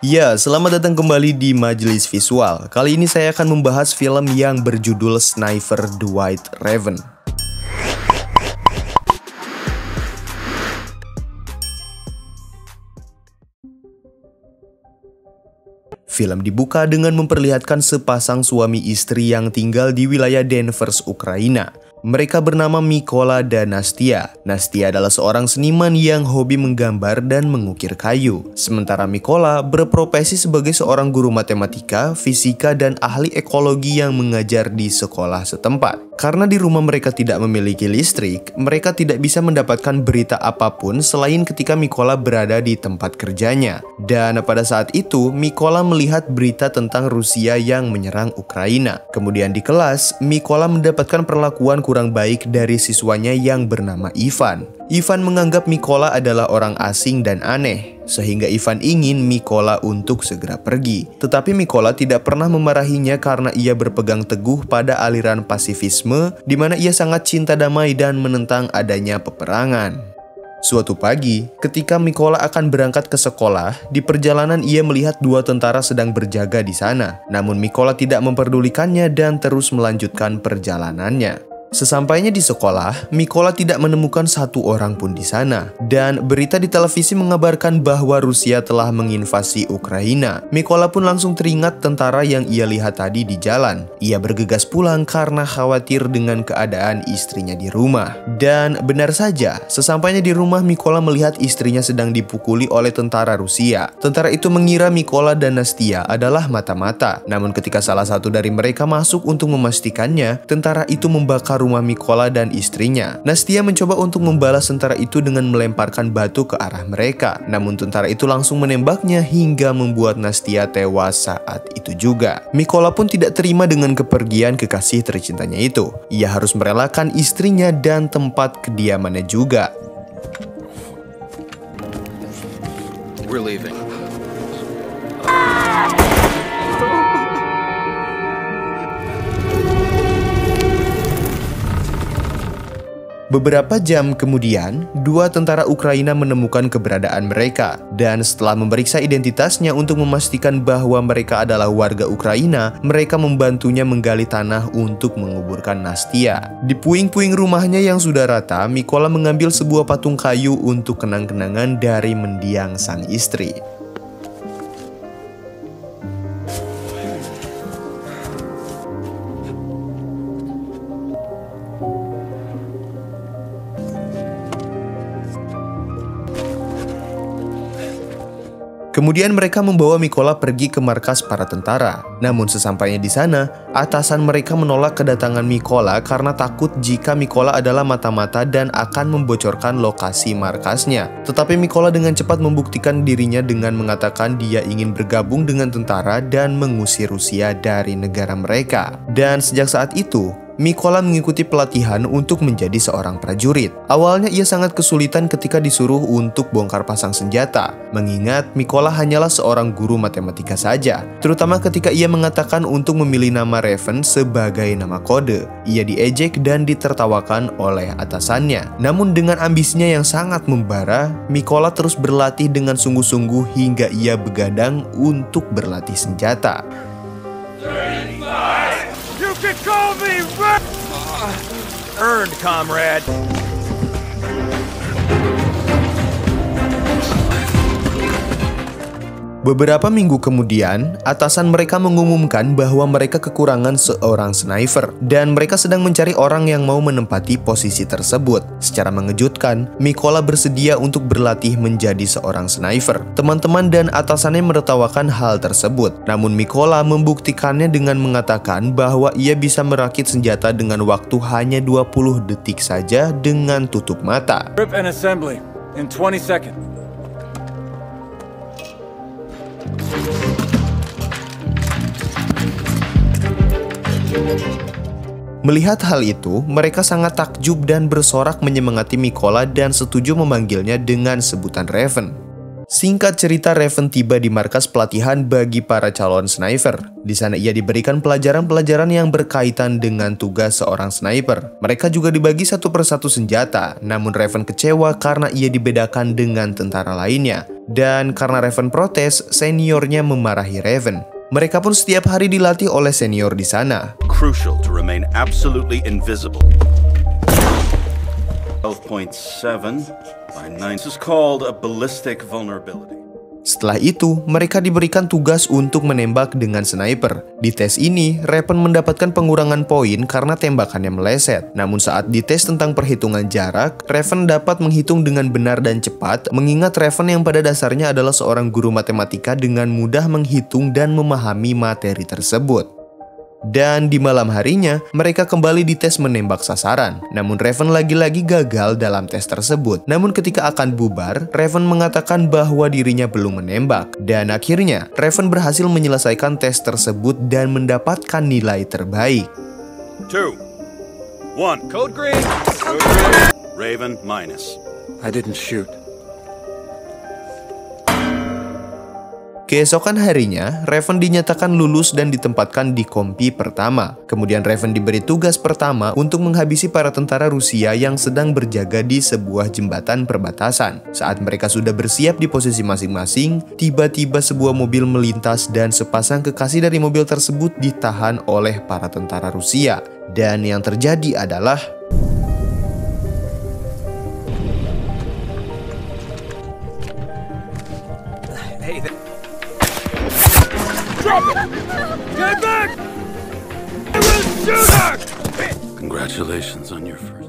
Ya, selamat datang kembali di Majelis Visual. Kali ini saya akan membahas film yang berjudul Sniper: The White Raven. Film dibuka dengan memperlihatkan sepasang suami istri yang tinggal di wilayah Denvers, Ukraina. Mereka bernama Mykola dan Nastia. Nastia adalah seorang seniman yang hobi menggambar dan mengukir kayu. Sementara Mykola berprofesi sebagai seorang guru matematika, fisika, dan ahli ekologi yang mengajar di sekolah setempat. Karena di rumah mereka tidak memiliki listrik, mereka tidak bisa mendapatkan berita apapun selain ketika Mykola berada di tempat kerjanya. Dan pada saat itu, Mykola melihat berita tentang Rusia yang menyerang Ukraina. Kemudian di kelas, Mykola mendapatkan perlakuan kurang baik dari siswanya yang bernama Ivan. Ivan menganggap Mykola adalah orang asing dan aneh, sehingga Ivan ingin Mykola untuk segera pergi. Tetapi Mykola tidak pernah memarahinya karena ia berpegang teguh pada aliran pasifisme, di mana ia sangat cinta damai dan menentang adanya peperangan. Suatu pagi, ketika Mykola akan berangkat ke sekolah, di perjalanan ia melihat dua tentara sedang berjaga di sana. Namun Mykola tidak memperdulikannya dan terus melanjutkan perjalanannya. Sesampainya di sekolah, Mykola tidak menemukan satu orang pun di sana. Dan berita di televisi mengabarkan bahwa Rusia telah menginvasi Ukraina. Mykola pun langsung teringat tentara yang ia lihat tadi di jalan. Ia bergegas pulang karena khawatir dengan keadaan istrinya di rumah. Dan benar saja, sesampainya di rumah Mykola melihat istrinya sedang dipukuli oleh tentara Rusia. Tentara itu mengira Mykola dan Nastia adalah mata-mata. Namun ketika salah satu dari mereka masuk untuk memastikannya, tentara itu membakar rumah Mykola dan istrinya. Nastia mencoba untuk membalas tentara itu dengan melemparkan batu ke arah mereka. Namun tentara itu langsung menembaknya hingga membuat Nastia tewas saat itu juga. Mykola pun tidak terima dengan kepergian kekasih tercintanya itu. Ia harus merelakan istrinya dan tempat kediamannya juga. We're leaving. Beberapa jam kemudian, dua tentara Ukraina menemukan keberadaan mereka. Dan setelah memeriksa identitasnya untuk memastikan bahwa mereka adalah warga Ukraina, mereka membantunya menggali tanah untuk menguburkan Nastia. Di puing-puing rumahnya yang sudah rata, Mykola mengambil sebuah patung kayu untuk kenang-kenangan dari mendiang sang istri. Kemudian mereka membawa Mykola pergi ke markas para tentara. Namun sesampainya di sana, atasan mereka menolak kedatangan Mykola karena takut jika Mykola adalah mata-mata dan akan membocorkan lokasi markasnya. Tetapi Mykola dengan cepat membuktikan dirinya dengan mengatakan dia ingin bergabung dengan tentara dan mengusir Rusia dari negara mereka. Dan sejak saat itu, Mykola mengikuti pelatihan untuk menjadi seorang prajurit. Awalnya ia sangat kesulitan ketika disuruh untuk bongkar pasang senjata, mengingat Mykola hanyalah seorang guru matematika saja, terutama ketika ia mengatakan untuk memilih nama Raven sebagai nama kode. Ia diejek dan ditertawakan oleh atasannya. Namun dengan ambisinya yang sangat membara, Mykola terus berlatih dengan sungguh-sungguh hingga ia begadang untuk berlatih senjata. You can call me earned, comrade. Beberapa minggu kemudian, atasan mereka mengumumkan bahwa mereka kekurangan seorang sniper dan mereka sedang mencari orang yang mau menempati posisi tersebut. Secara mengejutkan, Mykola bersedia untuk berlatih menjadi seorang sniper. Teman-teman dan atasannya menertawakan hal tersebut. Namun Mykola membuktikannya dengan mengatakan bahwa ia bisa merakit senjata dengan waktu hanya 20 detik saja dengan tutup mata. Grip and assembly in 20 seconds. Melihat hal itu, mereka sangat takjub dan bersorak menyemangati Mykola dan setuju memanggilnya dengan sebutan Raven. Singkat cerita, Raven tiba di markas pelatihan bagi para calon sniper. Di sana ia diberikan pelajaran-pelajaran yang berkaitan dengan tugas seorang sniper. Mereka juga dibagi satu persatu senjata, namun Raven kecewa karena ia dibedakan dengan tentara lainnya. Dan karena Raven protes, seniornya memarahi Raven. Mereka pun setiap hari dilatih oleh senior di sana. Crucial to remain absolutely invisible. 12.7 by 9. This is called a ballistic vulnerability. Setelah itu, mereka diberikan tugas untuk menembak dengan sniper. Di tes ini, Raven mendapatkan pengurangan poin karena tembakannya meleset. Namun saat dites tentang perhitungan jarak, Raven dapat menghitung dengan benar dan cepat, mengingat Raven yang pada dasarnya adalah seorang guru matematika dengan mudah menghitung dan memahami materi tersebut. Dan di malam harinya, mereka kembali dites menembak sasaran. Namun Raven lagi-lagi gagal dalam tes tersebut. Namun ketika akan bubar, Raven mengatakan bahwa dirinya belum menembak. Dan akhirnya, Raven berhasil menyelesaikan tes tersebut dan mendapatkan nilai terbaik. 2, 1. Code green. Raven minus. I didn't shoot. Keesokan harinya, Raven dinyatakan lulus dan ditempatkan di kompi pertama. Kemudian Raven diberi tugas pertama untuk menghabisi para tentara Rusia yang sedang berjaga di sebuah jembatan perbatasan. Saat mereka sudah bersiap di posisi masing-masing, tiba-tiba sebuah mobil melintas dan sepasang kekasih dari mobil tersebut ditahan oleh para tentara Rusia. Dan yang terjadi adalah Get back! I will shoot her! Congratulations on your first.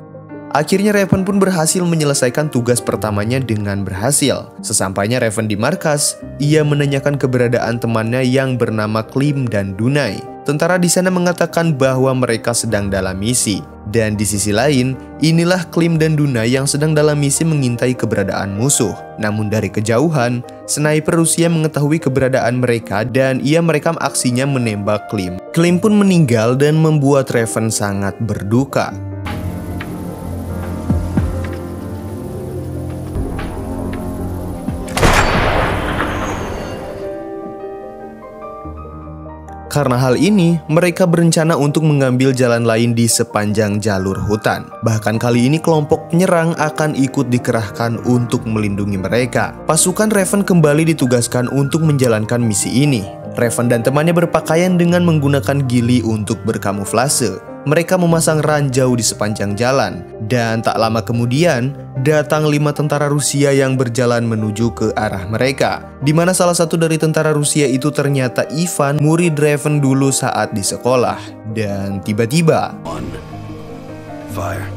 akhirnya Raven pun berhasil menyelesaikan tugas pertamanya dengan berhasil. Sesampainya Raven di markas, ia menanyakan keberadaan temannya yang bernama Klim dan Dunay. Tentara di sana mengatakan bahwa mereka sedang dalam misi. Dan di sisi lain, inilah Klim dan Dunay yang sedang dalam misi mengintai keberadaan musuh. Namun dari kejauhan, sniper Rusia mengetahui keberadaan mereka dan ia merekam aksinya menembak Klim. Klim pun meninggal dan membuat Raven sangat berduka. Karena hal ini, mereka berencana untuk mengambil jalan lain di sepanjang jalur hutan. Bahkan kali ini kelompok penyerang akan ikut dikerahkan untuk melindungi mereka. Pasukan Raven kembali ditugaskan untuk menjalankan misi ini. Raven dan temannya berpakaian dengan menggunakan gili untuk berkamuflase. Mereka memasang ranjau di sepanjang jalan. Dan tak lama kemudian, datang 5 tentara Rusia yang berjalan menuju ke arah mereka. Di mana salah satu dari tentara Rusia itu ternyata Ivan, murid Raven dulu saat di sekolah. Dan tiba-tiba, Fire.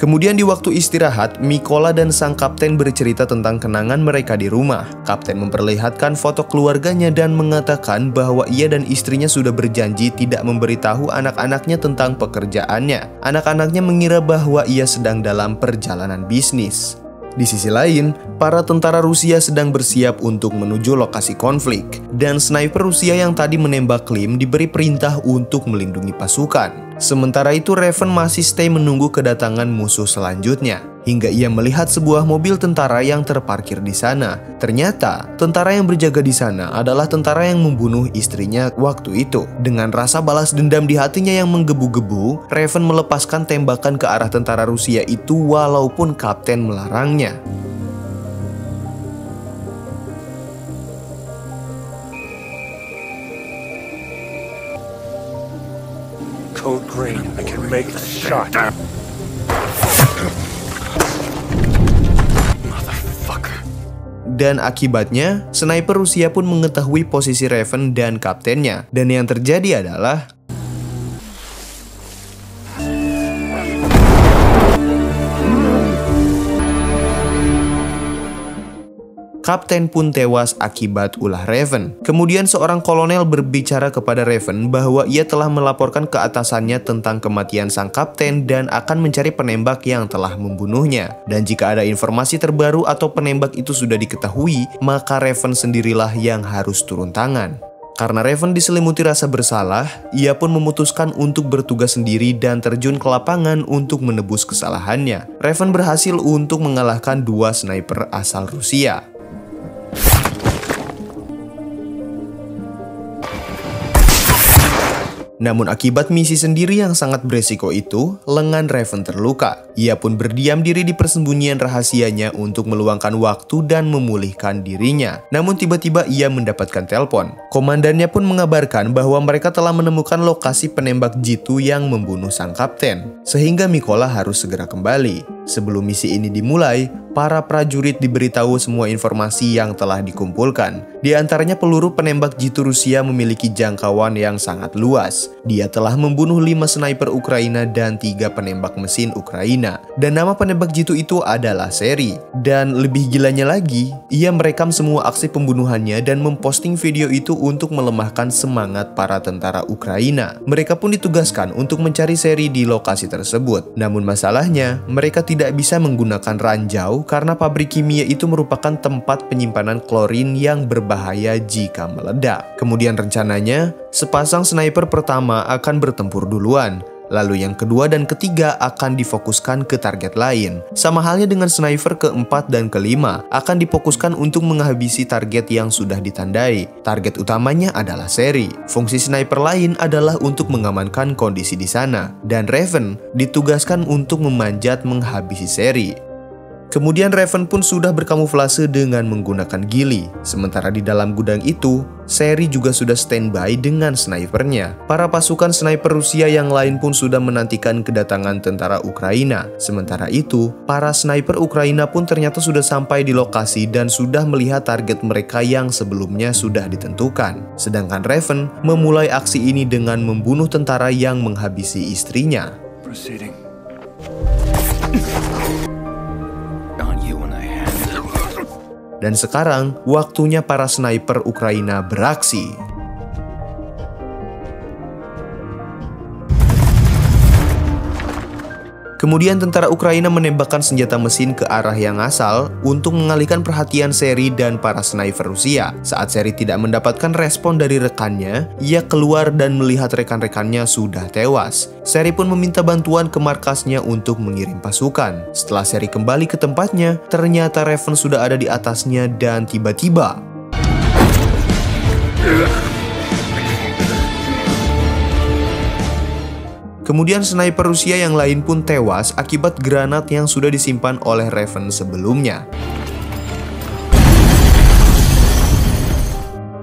kemudian di waktu istirahat, Mykola dan sang kapten bercerita tentang kenangan mereka di rumah. Kapten memperlihatkan foto keluarganya dan mengatakan bahwa ia dan istrinya sudah berjanji tidak memberitahu anak-anaknya tentang pekerjaannya. Anak-anaknya mengira bahwa ia sedang dalam perjalanan bisnis. Di sisi lain, para tentara Rusia sedang bersiap untuk menuju lokasi konflik. Dan sniper Rusia yang tadi menembak Klim diberi perintah untuk melindungi pasukan. Sementara itu Raven masih stay menunggu kedatangan musuh selanjutnya. Hingga ia melihat sebuah mobil tentara yang terparkir di sana. Ternyata, tentara yang berjaga di sana adalah tentara yang membunuh istrinya waktu itu. Dengan rasa balas dendam di hatinya yang menggebu-gebu, Raven melepaskan tembakan ke arah tentara Rusia itu walaupun kapten melarangnya. Code green. I can make the shot. Dan akibatnya, sniper Rusia pun mengetahui posisi Raven dan kaptennya. Dan yang terjadi adalah kapten pun tewas akibat ulah Raven. Kemudian seorang kolonel berbicara kepada Raven bahwa ia telah melaporkan ke atasannya tentang kematian sang kapten dan akan mencari penembak yang telah membunuhnya. Dan jika ada informasi terbaru atau penembak itu sudah diketahui, maka Raven sendirilah yang harus turun tangan. Karena Raven diselimuti rasa bersalah, ia pun memutuskan untuk bertugas sendiri dan terjun ke lapangan untuk menebus kesalahannya. Raven berhasil untuk mengalahkan 2 sniper asal Rusia. Namun akibat misi sendiri yang sangat beresiko itu, lengan Raven terluka. Ia pun berdiam diri di persembunyian rahasianya untuk meluangkan waktu dan memulihkan dirinya. Namun tiba-tiba ia mendapatkan telepon. Komandannya pun mengabarkan bahwa mereka telah menemukan lokasi penembak jitu yang membunuh sang kapten. Sehingga Mykola harus segera kembali. Sebelum misi ini dimulai, para prajurit diberitahu semua informasi yang telah dikumpulkan. Di antaranya peluru penembak jitu Rusia memiliki jangkauan yang sangat luas. Dia telah membunuh 5 sniper Ukraina dan 3 penembak mesin Ukraina. Dan nama penembak jitu itu adalah Seri. Dan lebih gilanya lagi, ia merekam semua aksi pembunuhannya dan memposting video itu untuk melemahkan semangat para tentara Ukraina. Mereka pun ditugaskan untuk mencari Seri di lokasi tersebut. Namun masalahnya, mereka tidak bisa menggunakan ranjau karena pabrik kimia itu merupakan tempat penyimpanan klorin yang berbahaya jika meledak. Kemudian rencananya, sepasang sniper pertama akan bertempur duluan. Lalu yang kedua dan ketiga akan difokuskan ke target lain. Sama halnya dengan sniper keempat dan kelima akan difokuskan untuk menghabisi target yang sudah ditandai. Target utamanya adalah Seri. Fungsi sniper lain adalah untuk mengamankan kondisi di sana. Dan Raven ditugaskan untuk memanjat menghabisi Seri. Kemudian Raven pun sudah berkamuflase dengan menggunakan gili. Sementara di dalam gudang itu, Seri juga sudah standby dengan snipernya. Para pasukan sniper Rusia yang lain pun sudah menantikan kedatangan tentara Ukraina. Sementara itu, para sniper Ukraina pun ternyata sudah sampai di lokasi dan sudah melihat target mereka yang sebelumnya sudah ditentukan. Sedangkan Raven memulai aksi ini dengan membunuh tentara yang menghabisi istrinya. Proceeding. Dan sekarang, waktunya para sniper Ukraina beraksi. Kemudian tentara Ukraina menembakkan senjata mesin ke arah yang asal untuk mengalihkan perhatian Seri dan para sniper Rusia. Saat Seri tidak mendapatkan respon dari rekannya, ia keluar dan melihat rekan-rekannya sudah tewas. Seri pun meminta bantuan ke markasnya untuk mengirim pasukan. Setelah Seri kembali ke tempatnya, ternyata Raven sudah ada di atasnya dan tiba-tiba kemudian sniper Rusia yang lain pun tewas akibat granat yang sudah disimpan oleh Raven sebelumnya.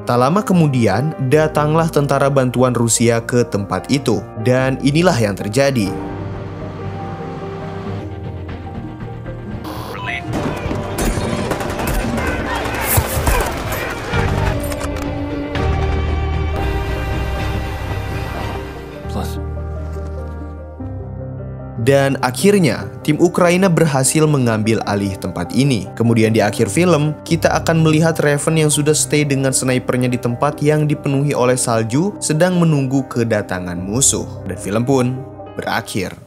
Tak lama kemudian, datanglah tentara bantuan Rusia ke tempat itu. Dan inilah yang terjadi. Dan akhirnya, tim Ukraina berhasil mengambil alih tempat ini. Kemudian di akhir film, kita akan melihat Raven yang sudah stay dengan snipernya di tempat yang dipenuhi oleh salju sedang menunggu kedatangan musuh. Dan film pun berakhir.